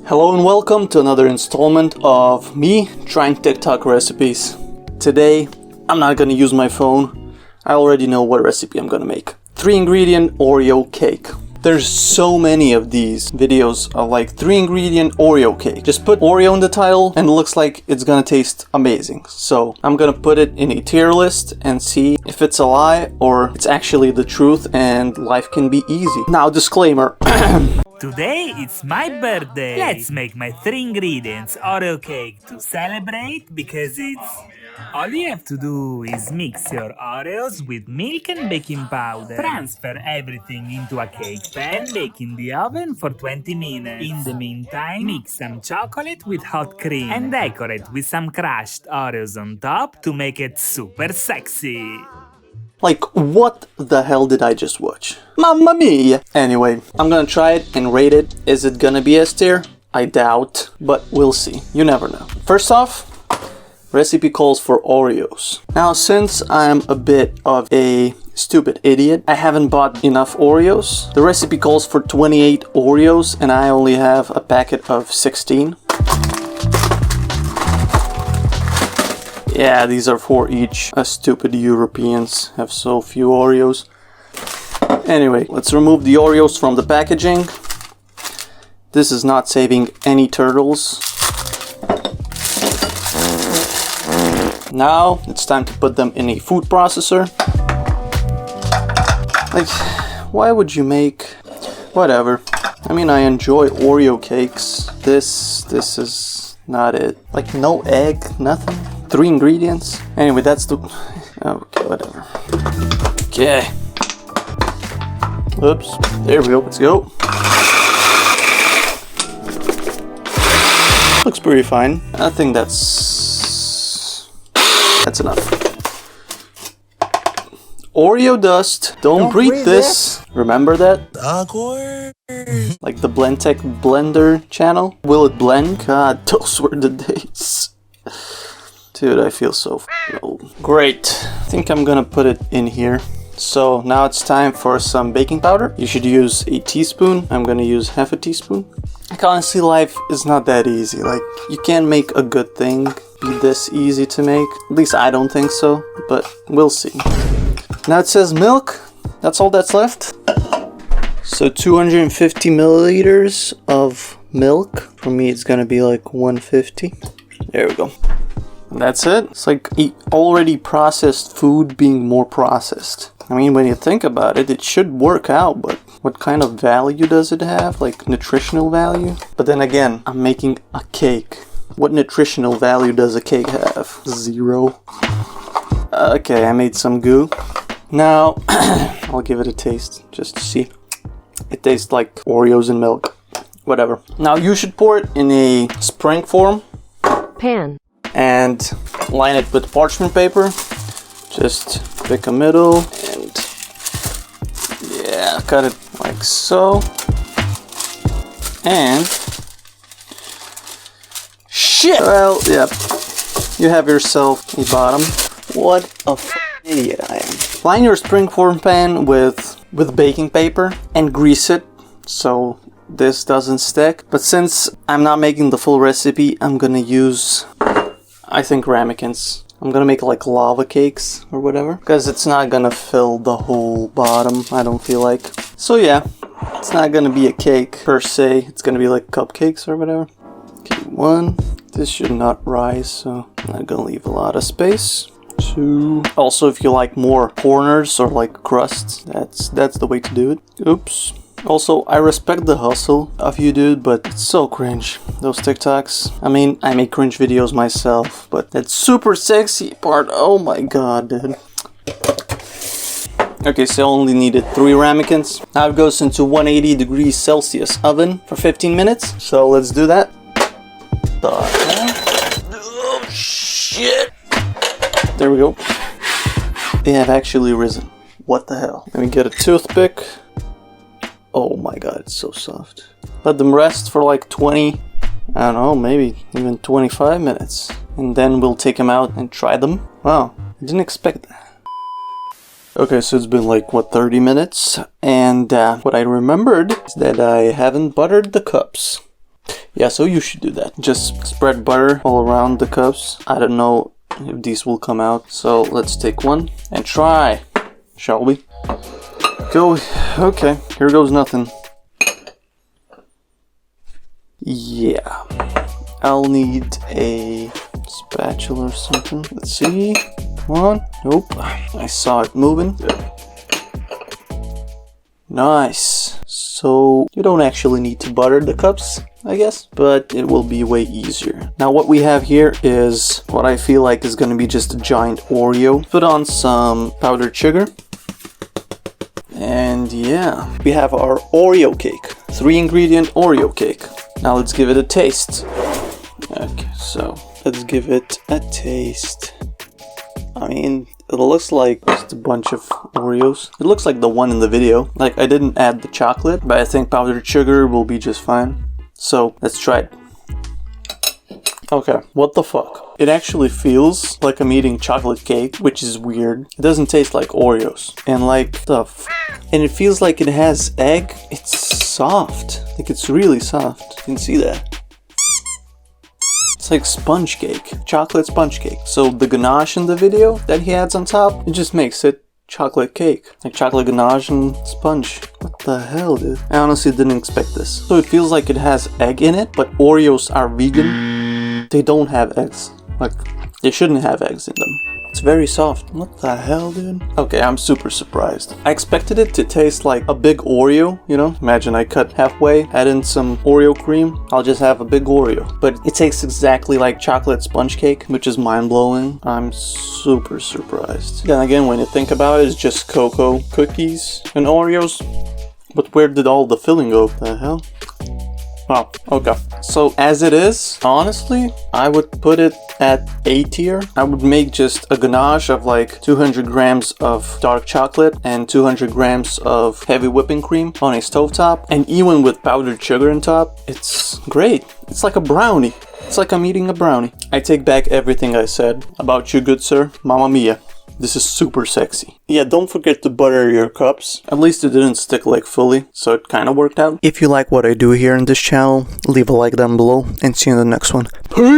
Hello and welcome to another installment of me trying TikTok recipes. Today, I'm not gonna use my phone. I already know what recipe I'm gonna make. 3-ingredient Oreo cake. There's so many of these videos of like 3-ingredient Oreo cake. Just put Oreo in the title and it looks like it's gonna taste amazing. So I'm gonna put it in a tier list and see if it's a lie or it's actually the truth and life can be easy. Now, disclaimer. Today it's my birthday. Let's make my 3-ingredients Oreo cake to celebrate because it's... All you have to do is mix your Oreos with milk and baking powder. Transfer everything into a cake pan, bake in the oven for 20 minutes. In the meantime, mix some chocolate with hot cream and decorate with some crushed Oreos on top to make it super sexy. Like, what the hell did I just watch? Mamma mia! Anyway, I'm gonna try it and rate it. Is it gonna be S tier? I doubt, but we'll see. You never know. First off, recipe calls for Oreos. Now, since I'm a bit of a stupid idiot, I haven't bought enough Oreos. The recipe calls for 28 Oreos and I only have a packet of 16. Yeah, these are for each. Us stupid Europeans have so few Oreos. Anyway, let's remove the Oreos from the packaging. This is not saving any turtles. Now, it's time to put them in a food processor. Like, why would you make... Whatever. I mean, I enjoy Oreo cakes. This is not it. Like, no egg, nothing. 3 ingredients. Anyway, that's the... Okay, whatever. Okay. Oops. There we go. Let's go. Looks pretty fine. I think that's enough. Oreo dust. Don't breathe this. Remember that? Awkward. Like the Blendtec blender channel. Will it blend? God, those were the days. Dude, I feel so old. Great. I think I'm gonna put it in here. So now it's time for some baking powder. You should use a teaspoon. I'm gonna use half a teaspoon. Like, honestly, life is not that easy. Like, you can't make a good thing be this easy to make. At least I don't think so, but we'll see. Now it says milk. That's all that's left. So 250 milliliters of milk. For me, it's gonna be like 150. There we go. And that's it. It's like already processed food being more processed. I mean, when you think about it, it should work out, but what kind of value does it have? Like, nutritional value? But then again, I'm making a cake. What nutritional value does a cake have? 0. Okay, I made some goo. Now, I'll give it a taste, just to see. It tastes like Oreos and milk. Whatever. Now, you should pour it in a spring form pan and line it with parchment paper. Just pick a middle and yeah, cut it like so. And shit! Well, yep. You have yourself a bottom. What a idiot I am. Line your springform pan with baking paper and grease it so this doesn't stick. But since I'm not making the full recipe, I'm gonna use, I think, ramekins. I'm gonna make like lava cakes or whatever, because it's not gonna fill the whole bottom, I don't feel like. So yeah, it's not gonna be a cake per se, it's gonna be like cupcakes or whatever. Okay, 1. This should not rise, so I'm not gonna leave a lot of space. 2. Also, if you like more corners or like crusts, that's the way to do it. Oops. Also, I respect the hustle of you, dude, but it's so cringe, those TikToks. I mean, I make cringe videos myself, but that super sexy part, oh my god, dude. Okay, so I only needed 3 ramekins. Now it goes into 180 degrees Celsius oven for 15 minutes. So let's do that. Oh shit! There we go. They have actually risen. What the hell? Let me get a toothpick. Oh my god, it's so soft. Let them rest for like 20, I don't know, maybe even 25 minutes. And then we'll take them out and try them. Wow, I didn't expect that. Okay, so it's been like, what, 30 minutes? And what I remembered is that I haven't buttered the cups. Yeah, so you should do that. Just spread butter all around the cups. I don't know if these will come out. So let's take one and try, shall we? Go. Okay, here goes nothing. Yeah, I'll need a spatula or something. Let's see. Come on. Nope. I saw it moving. Good. Nice. So you don't actually need to butter the cups, I guess, but it will be way easier. Now what we have here is what I feel like is going to be just a giant Oreo. Put on some powdered sugar. And yeah, we have our Oreo cake. 3-ingredient Oreo cake. Now let's give it a taste. Okay, so let's give it a taste. I mean, it looks like just a bunch of Oreos. It looks like the one in the video. Like, I didn't add the chocolate, but I think powdered sugar will be just fine. So let's try it. Okay, what the fuck? It actually feels like I'm eating chocolate cake, which is weird. It doesn't taste like Oreos. And like, and it feels like it has egg. It's soft. Like, it's really soft. You can see that. It's like sponge cake. Chocolate sponge cake. So the ganache in the video that he adds on top, it just makes it chocolate cake. Like chocolate ganache and sponge. What the hell, dude? I honestly didn't expect this. So it feels like it has egg in it, but Oreos are vegan. They don't have eggs. Like, they shouldn't have eggs in them. It's very soft. What the hell, dude? Okay, I'm super surprised. I expected it to taste like a big Oreo, you know? Imagine I cut halfway, add in some Oreo cream, I'll just have a big Oreo. But it tastes exactly like chocolate sponge cake, which is mind-blowing. I'm super surprised. Then again, when you think about it, it's just cocoa, cookies, and Oreos. But where did all the filling go? What the hell? Wow, okay. So as it is, honestly, I would put it at A tier. I would make just a ganache of like 200 grams of dark chocolate and 200 grams of heavy whipping cream on a stovetop. And even with powdered sugar on top, it's great. It's like a brownie. It's like I'm eating a brownie. I take back everything I said about you, good sir. Mamma mia. This is super sexy. Yeah, don't forget to butter your cups. At least it didn't stick like fully, so it kind of worked out. If you like what I do here in this channel, leave a like down below and see you in the next one. Peace!